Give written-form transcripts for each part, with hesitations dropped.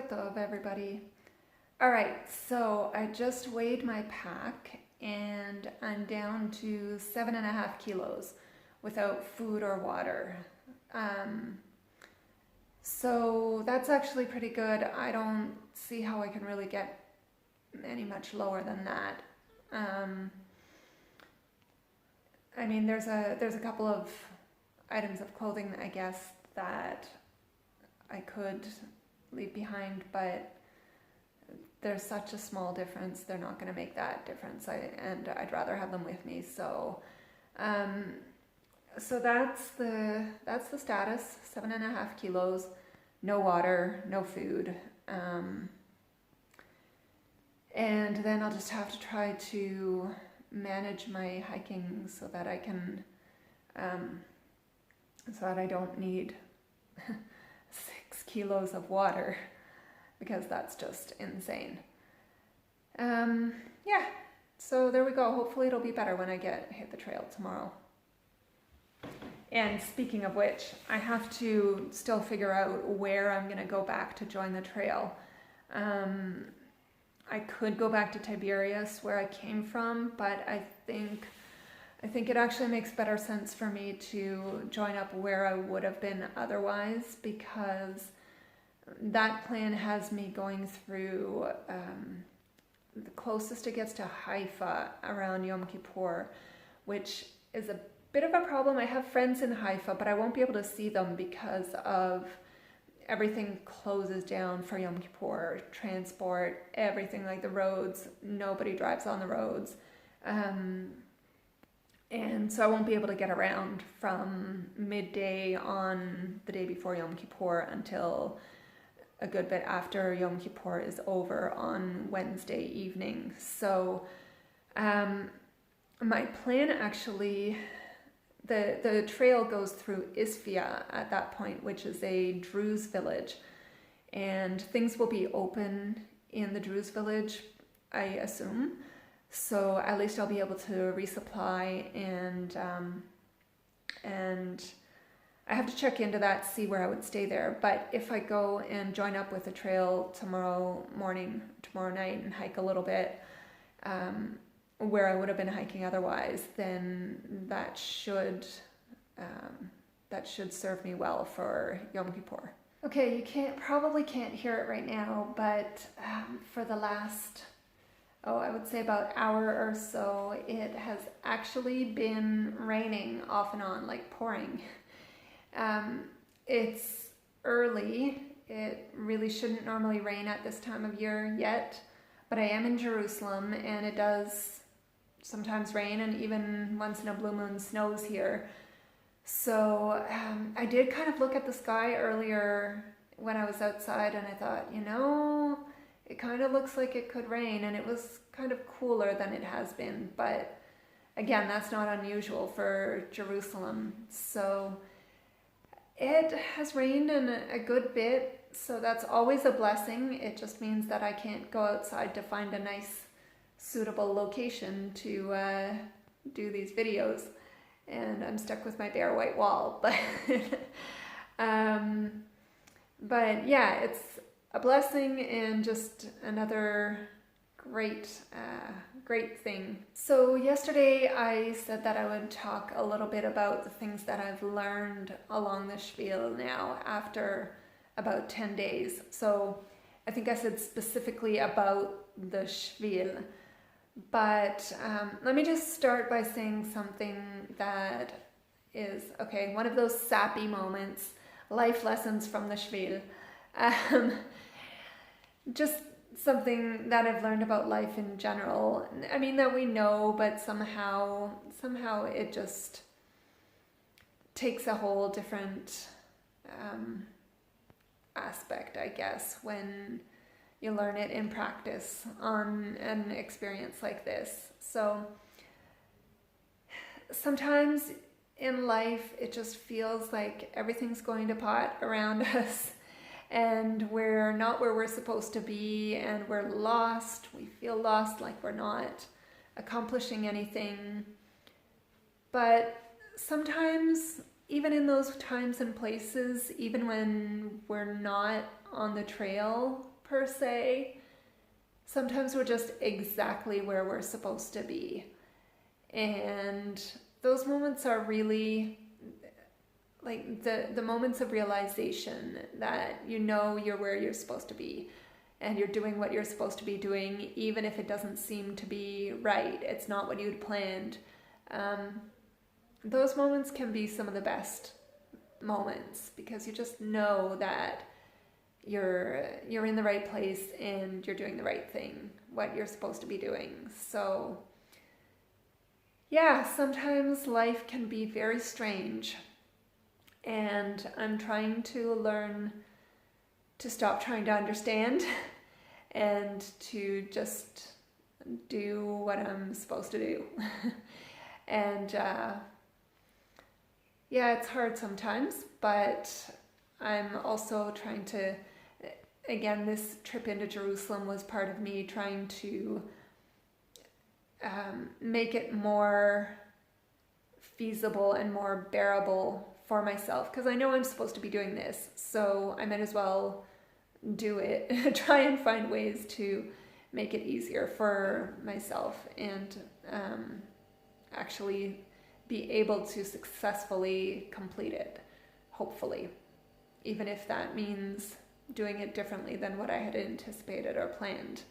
Tov, everybody. All right, so I just weighed my pack and I'm down to 7.5 kilos without food or water. So that's actually pretty good. I don't see how I can really get any much lower than that. I mean, there's a couple of items of clothing, I guess, that I could leave behind, but there's such a small difference. They're not going to make that difference, and I'd rather have them with me. So that's the status. 7.5 kilos, no water, no food, and then I'll just have to try to manage my hiking so that I can so that I don't need 6 kilos of water, because that's just insane. Yeah, so there we go. Hopefully it'll be better when I hit the trail tomorrow. And speaking of which, I have to still figure out where I'm gonna go back to join the trail. I could go back to Tiberias, where I came from, but I think it actually makes better sense for me to join up where I would have been otherwise, because that plan has me going through the closest it gets to Haifa around Yom Kippur, which is a bit of a problem. I have friends in Haifa, but I won't be able to see them because of everything closes down for Yom Kippur, transport, everything, like the roads, nobody drives on the roads. And so I won't be able to get around from midday on the day before Yom Kippur until a good bit after Yom Kippur is over on Wednesday evening. So my plan actually, the trail goes through Isfia at that point, which is a Druze village, and things will be open in the Druze village, I assume. So at least I'll be able to resupply, and I have to check into that, see where I would stay there. But if I go and join up with the trail tomorrow night, and hike a little bit where I would have been hiking otherwise, then that should serve me well for Yom Kippur. Okay, you probably can't hear it right now, but for the last, I would say about hour or so, it has actually been raining off and on, like pouring. It's early. It really shouldn't normally rain at this time of year yet, but I am in Jerusalem, and it does sometimes rain, and even once in a blue moon snows here. So I did kind of look at the sky earlier when I was outside, and I thought, it kind of looks like it could rain, and it was kind of cooler than it has been, but again, that's not unusual for Jerusalem. So it has rained in a good bit, so that's always a blessing. It just means that I can't go outside to find a nice, suitable location to do these videos, and I'm stuck with my bare white wall. But but yeah, it's a blessing and just another great thing. So yesterday I said that I would talk a little bit about the things that I've learned along the Shvil now after about 10 days. So I think I said specifically about the Shvil, but let me just start by saying something that is, one of those sappy moments, life lessons from the Shvil. Just something that I've learned about life in general. I mean, that we know, but somehow it just takes a whole different aspect, I guess, when you learn it in practice on an experience like this. So sometimes in life, it just feels like everything's going to pot around us, and we're not where we're supposed to be, and we're lost. We feel lost, like we're not accomplishing anything. But sometimes, even in those times and places, even when we're not on the trail, per se. Sometimes we're just exactly where we're supposed to be. And those moments are really like the moments of realization that you know you're where you're supposed to be and you're doing what you're supposed to be doing, even if it doesn't seem to be right. It's not what you'd planned. Those moments can be some of the best moments because you just know that you're in the right place and you're doing the right thing, what you're supposed to be doing. So yeah, sometimes life can be very strange, and I'm trying to learn to stop trying to understand and to just do what I'm supposed to do. And yeah, it's hard sometimes, but I'm also trying to, again, this trip into Jerusalem was part of me trying to make it more feasible and more bearable for myself, because I know I'm supposed to be doing this, so I might as well do it. Try and find ways to make it easier for myself and actually be able to successfully complete it, hopefully, even if that means doing it differently than what I had anticipated or planned.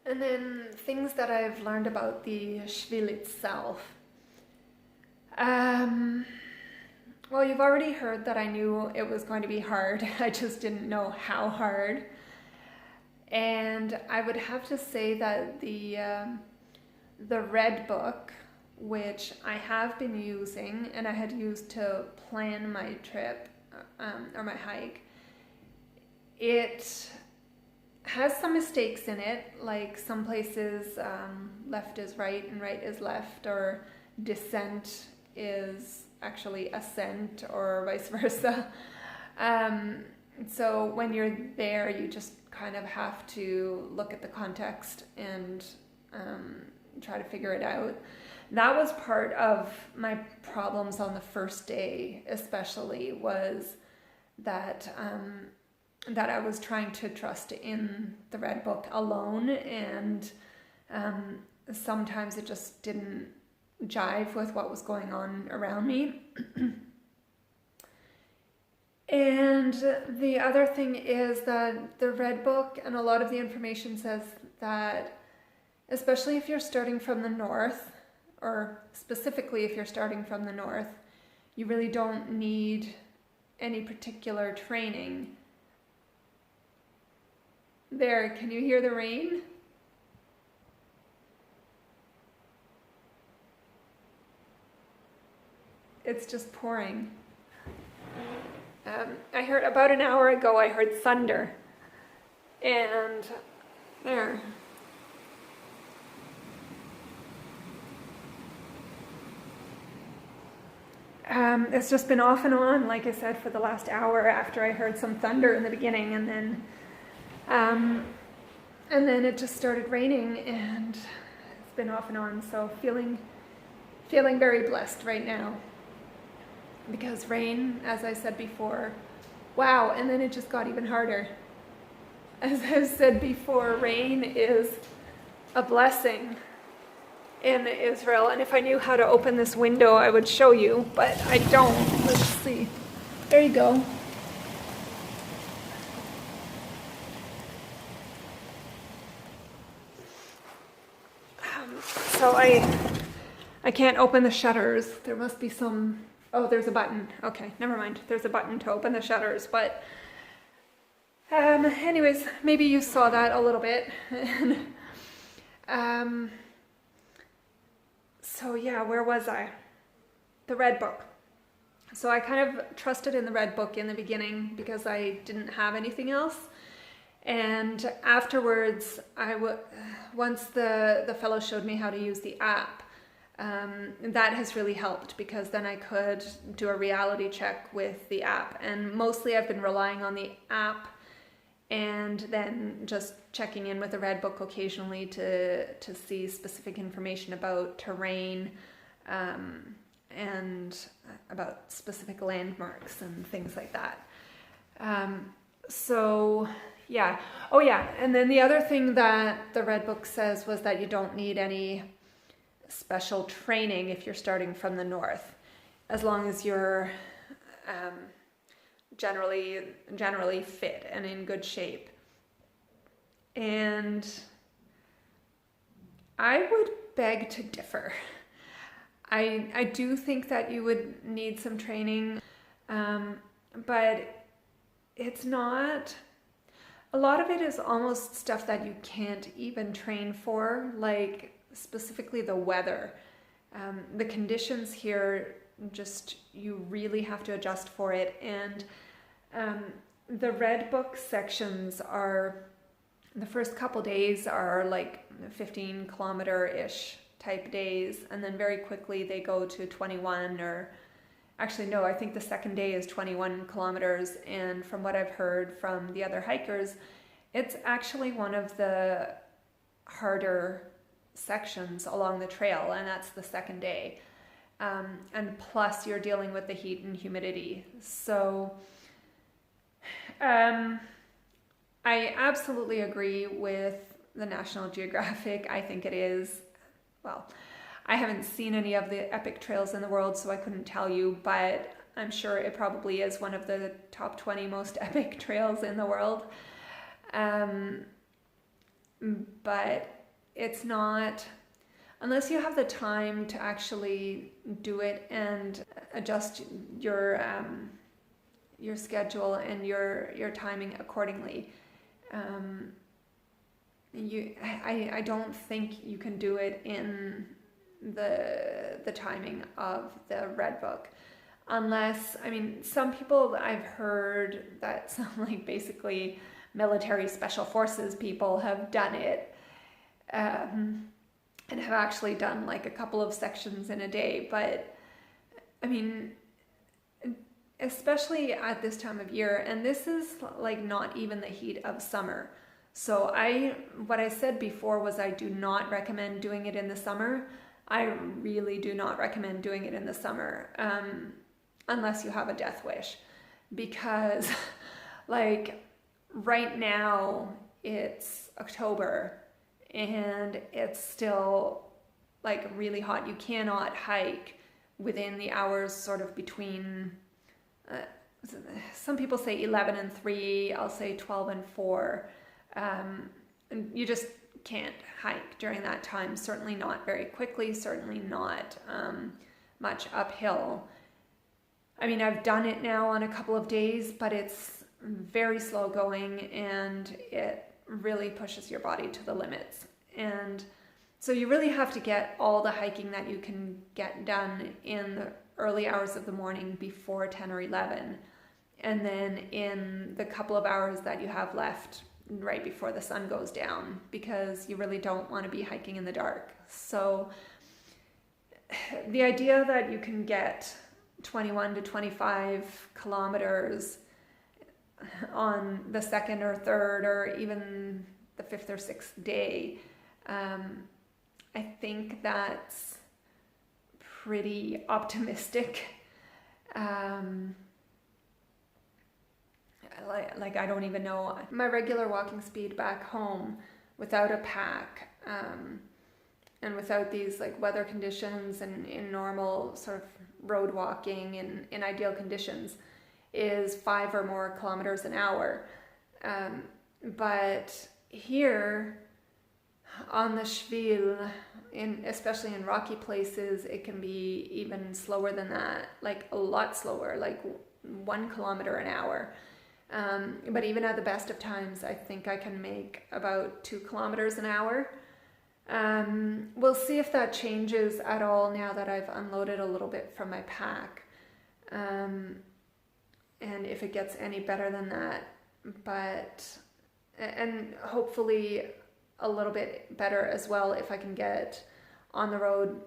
And then things that I've learned about the Shvil itself. Well, you've already heard that I knew it was going to be hard. I just didn't know how hard. And I would have to say that the Red Book, which I have been using and I had used to plan my trip or my hike, it has some mistakes in it, like some places left is right and right is left, or descent is actually ascent, or vice versa. So when you're there, you just kind of have to look at the context and try to figure it out. That was part of my problems on the first day, especially, was that that I was trying to trust in the Red Book alone, and sometimes it just didn't jive with what was going on around me. And the other thing is that the Red Book and a lot of the information says that, especially if you're starting from the north, or specifically if you're starting from the north, you really don't need any particular training. There, can you hear the rain? It's just pouring. I heard about an hour ago, I heard thunder. And there. It's just been off and on, like I said, for the last hour after I heard some thunder in the beginning, and then it just started raining, and it's been off and on. So feeling very blessed right now, because rain, as I said before, wow, and then it just got even harder. As I've said before, rain is a blessing in Israel, and if I knew how to open this window, I would show you, but I don't. Let's see. There you go. So I can't open the shutters. There must be some, oh, there's a button. Okay, never mind. There's a button to open the shutters, but anyways, maybe you saw that a little bit. So yeah, where was I? The Red Book. So I kind of trusted in the Red Book in the beginning because I didn't have anything else. And afterwards, once the fellow showed me how to use the app, that has really helped, because then I could do a reality check with the app. And mostly I've been relying on the app and then just checking in with the Red Book occasionally to see specific information about terrain and about specific landmarks and things like that. So Yeah. Oh, yeah. And then the other thing that the Red Book says was that you don't need any special training if you're starting from the north, as long as you're generally fit and in good shape. And I would beg to differ. I do think that you would need some training, but it's not. A lot of it is almost stuff that you can't even train for, like specifically the weather. The conditions here, just you really have to adjust for it. And the Red Book sections are, the first couple days are like 15-kilometer-ish type days, and then very quickly they go to 21, or actually no, I think the second day is 21 kilometers, and from what I've heard from the other hikers, it's actually one of the harder sections along the trail, and that's the second day. And plus you're dealing with the heat and humidity. So I absolutely agree with the National Geographic. I think it is, well, I haven't seen any of the epic trails in the world, so I couldn't tell you, but I'm sure it probably is one of the top 20 most epic trails in the world. But it's not, unless you have the time to actually do it and adjust your schedule and your timing accordingly. I don't think you can do it in the timing of the Red Book, unless, I mean, some people I've heard that some like basically military special forces people have done it, and have actually done like a couple of sections in a day. But I mean, especially at this time of year, and this is like not even the heat of summer. So what I said before was I do not recommend doing it in the summer. I really do not recommend doing it in the summer, unless you have a death wish, because like right now it's October and it's still like really hot. You cannot hike within the hours sort of between, some people say 11 and 3, I'll say 12 and 4. And you just can't hike during that time, certainly not very quickly, certainly not much uphill. I mean, I've done it now on a couple of days, but it's very slow going and it really pushes your body to the limits. And so you really have to get all the hiking that you can get done in the early hours of the morning before 10 or 11. And then in the couple of hours that you have left right before the sun goes down, because you really don't want to be hiking in the dark. So the idea that you can get 21 to 25 kilometers on the second or third or even the fifth or sixth day, I think that's pretty optimistic. Like I don't even know. My regular walking speed back home without a pack, and without these like weather conditions and in normal sort of road walking in ideal conditions, is 5 or more kilometers an hour. But here on the Shvil, especially in rocky places, it can be even slower than that, like a lot slower, like 1 kilometer an hour. But even at the best of times, I think I can make about 2 kilometers an hour. We'll see if that changes at all now that I've unloaded a little bit from my pack. And if it gets any better than that, and hopefully a little bit better as well if I can get on the road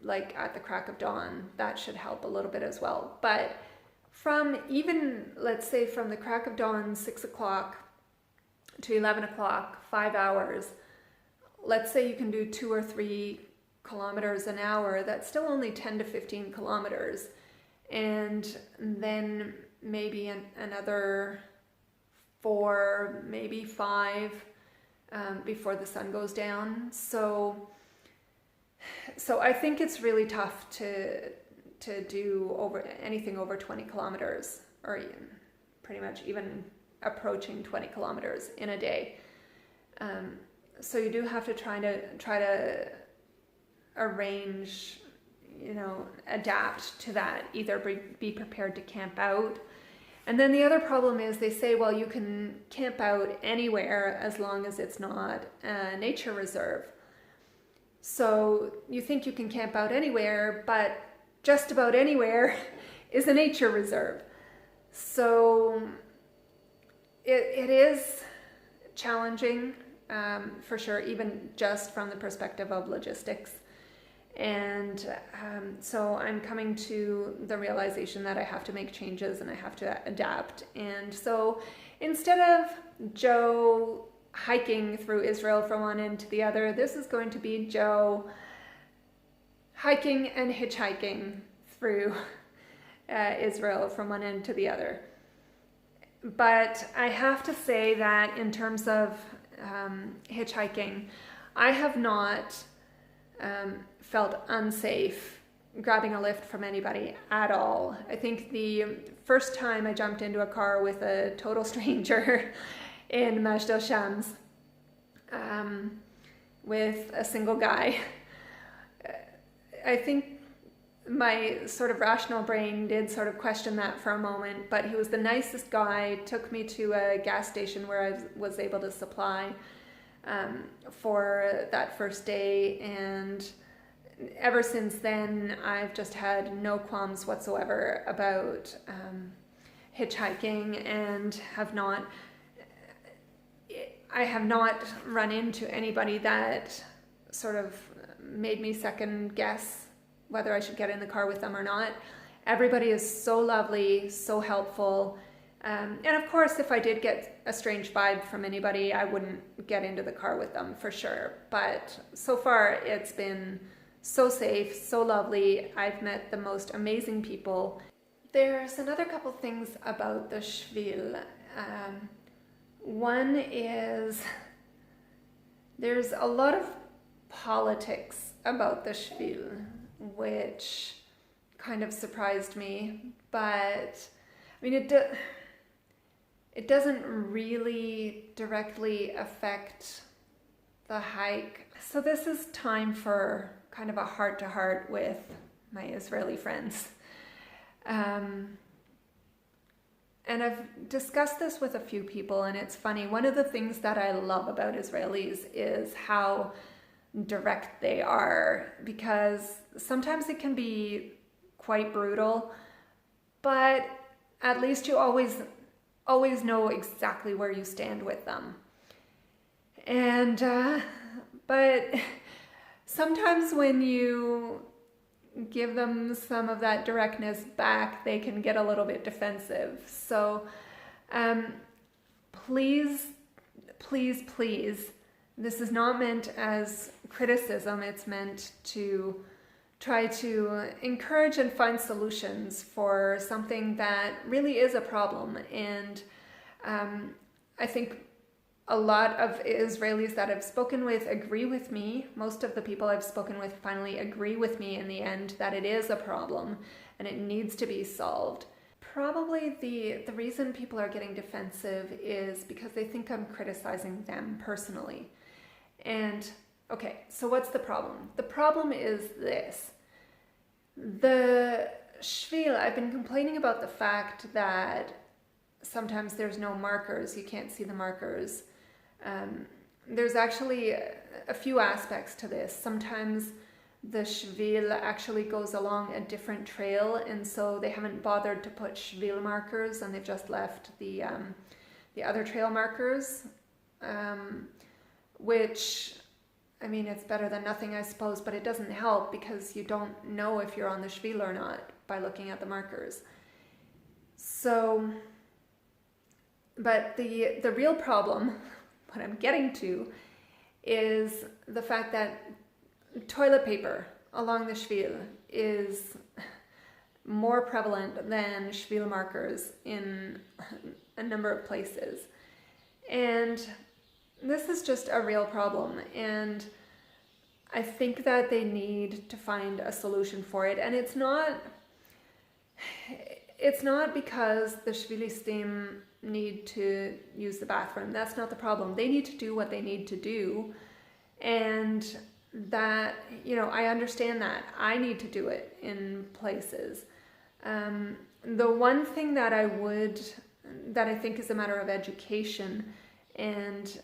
like at the crack of dawn. That should help a little bit as well. But from even, let's say from the crack of dawn, 6 o'clock to 11 o'clock, 5 hours, let's say you can do 2 or 3 kilometers an hour, that's still only 10 to 15 kilometers. And then maybe another 4, maybe 5 before the sun goes down. So I think it's really tough to do anything over 20 kilometers, or pretty much even approaching 20 kilometers in a day. So you do have to try to arrange, adapt to that, either be prepared to camp out. And then the other problem is they say, well, you can camp out anywhere as long as it's not a nature reserve. So you think you can camp out anywhere, but just about anywhere is a nature reserve. So it is challenging, for sure, even just from the perspective of logistics. And so I'm coming to the realization that I have to make changes and I have to adapt. And so instead of Joe hiking through Israel from one end to the other, this is going to be Joe hiking and hitchhiking through Israel from one end to the other. But I have to say that in terms of hitchhiking, I have not felt unsafe grabbing a lift from anybody at all. I think the first time I jumped into a car with a total stranger in Majd al-Shams with a single guy, I think my sort of rational brain did sort of question that for a moment, but he was the nicest guy, took me to a gas station where I was able to supply for that first day, and ever since then I've just had no qualms whatsoever about hitchhiking, and I have not run into anybody that sort of made me second guess whether I should get in the car with them or not. Everybody is so lovely, so helpful. And of course, if I did get a strange vibe from anybody, I wouldn't get into the car with them for sure. But so far, it's been so safe, so lovely. I've met the most amazing people. There's another couple things about the Shvil. One is there's a lot of politics about the Shvil, which kind of surprised me, but I mean, it doesn't really directly affect the hike. So this is time for kind of a heart-to-heart with my Israeli friends. And I've discussed this with a few people, and it's funny. One of the things that I love about Israelis is how direct they are, because sometimes it can be quite brutal, but at least you always know exactly where you stand with them. And but sometimes when you give them some of that directness back, they can get a little bit defensive. So please, this is not meant as criticism. It's meant to try to encourage and find solutions for something that really is a problem. And I think a lot of Israelis that I've spoken with agree with me. Most of the people I've spoken with finally agree with me in the end that it is a problem and it needs to be solved. Probably the reason people are getting defensive is because they think I'm criticizing them personally. And okay, so what's the problem? The problem is this. The Shvil, I've been complaining about the fact that sometimes there's no markers, you can't see the markers. There's actually a few aspects to this. Sometimes the Shvil actually goes along a different trail, and so they haven't bothered to put Shvil markers, and they've just left the other trail markers, which, I mean, it's better than nothing, I suppose, but it doesn't help because you don't know if you're on the Shvil or not by looking at the markers. So, but the real problem, what I'm getting to, is the fact that toilet paper along the Shvil is more prevalent than Shvil markers in a number of places. And this is just a real problem. And I think that they need to find a solution for it. And it's not because the Shvilistim need to use the bathroom. That's not the problem. They need to do what they need to do. And that, I understand that. I need to do it in places. The one thing that I think is a matter of education, and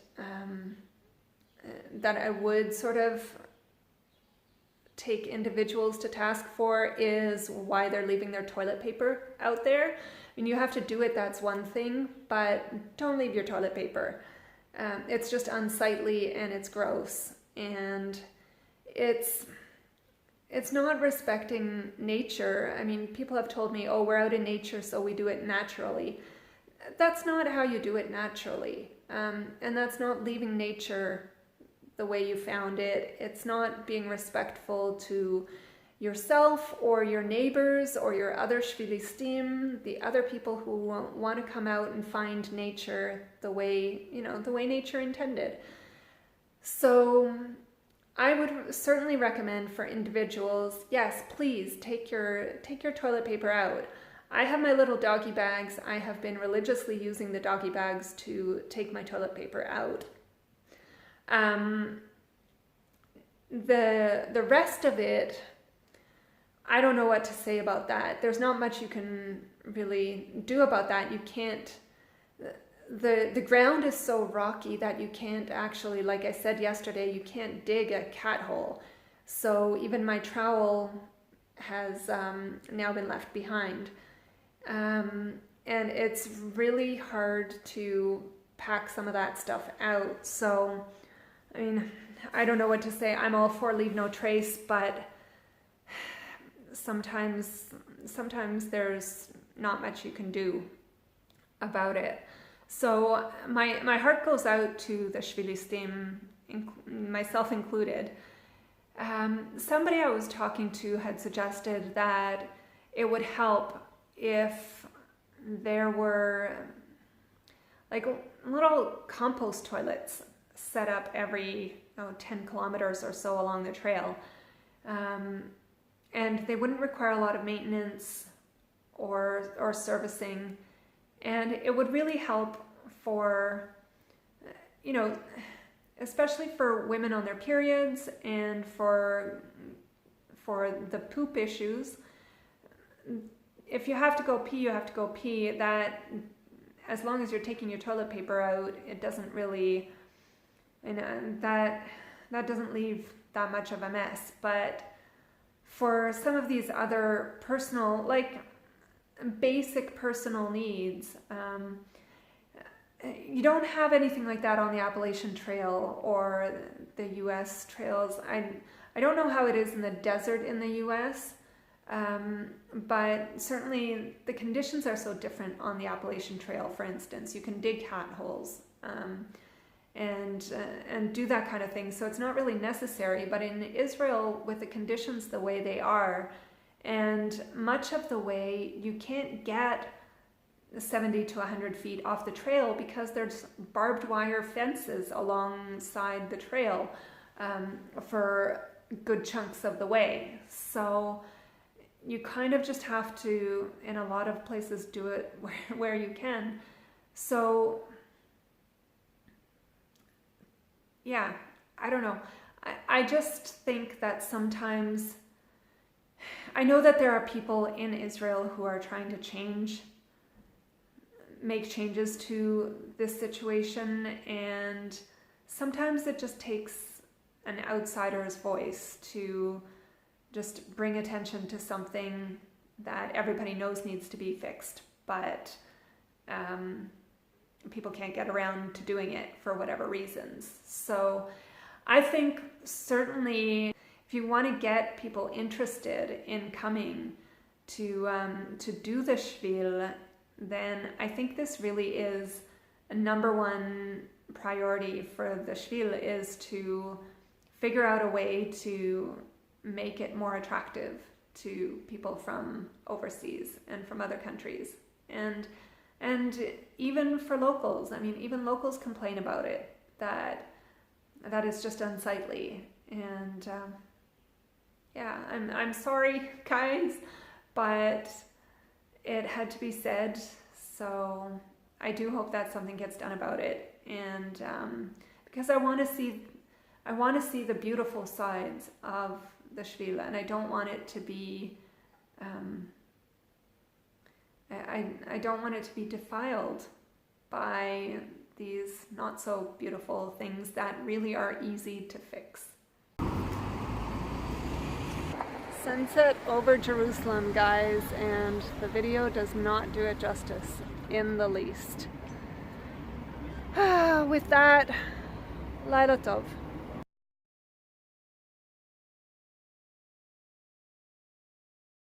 that I would sort of take individuals to task for, is why they're leaving their toilet paper out there. I mean, you have to do it, that's one thing, but don't leave your toilet paper. It's just unsightly and it's gross, and it's not respecting nature. I mean, people have told me, oh, we're out in nature, so we do it naturally. That's not how you do it naturally. And that's not leaving nature the way you found it. It's not being respectful to yourself or your neighbors or your other Shvilistim, the other people who want to come out and find nature the way nature intended. So I would certainly recommend for individuals, yes, please take your toilet paper out. I have my little doggy bags. I have been religiously using the doggy bags to take my toilet paper out. The rest of it, I don't know what to say about that. There's not much you can really do about that. You can't, the ground is so rocky that you can't actually, like I said yesterday, you can't dig a cat hole. So even my trowel has now been left behind. And it's really hard to pack some of that stuff out. So, I mean, I don't know what to say. I'm all for leave no trace, but sometimes there's not much you can do about it. So my heart goes out to the Shvilistim, myself included. Somebody I was talking to had suggested that it would help if there were like little compost toilets set up every 10 kilometers or so along the trail. And they wouldn't require a lot of maintenance or servicing. And it would really help for, especially for women on their periods and for the poop issues. If you have to go pee, you have to go pee. That, as long as you're taking your toilet paper out, it doesn't really, that doesn't leave that much of a mess. But for some of these other personal, like basic personal needs, you don't have anything like that on the Appalachian Trail or the U.S. trails. I don't know how it is in the desert in the U.S., but certainly the conditions are so different on the Appalachian Trail. For instance, you can dig cat holes and do that kind of thing. So it's not really necessary. But in Israel, with the conditions the way they are, and much of the way you can't get 70 to 100 feet off the trail because there's barbed wire fences alongside the trail for good chunks of the way. So you kind of just have to, in a lot of places, do it where you can. So yeah, I don't know. I just think that sometimes, I know that there are people in Israel who are trying to make changes to this situation, and sometimes it just takes an outsider's voice to just bring attention to something that everybody knows needs to be fixed, but people can't get around to doing it for whatever reasons. So I think certainly if you want to get people interested in coming to do the Shvil, then I think this really is a number one priority for the Shvil, is to figure out a way to make it more attractive to people from overseas and from other countries. And And even for locals, I mean, even locals complain about it, that is just unsightly. And yeah, I'm sorry, guys, but it had to be said. So I do hope that something gets done about it. And because I want to see the beautiful sides of the Shvil, and I don't want it to be I don't want it to be defiled by these not so beautiful things that really are easy to fix. Sunset over Jerusalem, guys, and the video does not do it justice in the least. With that, Laila Tov.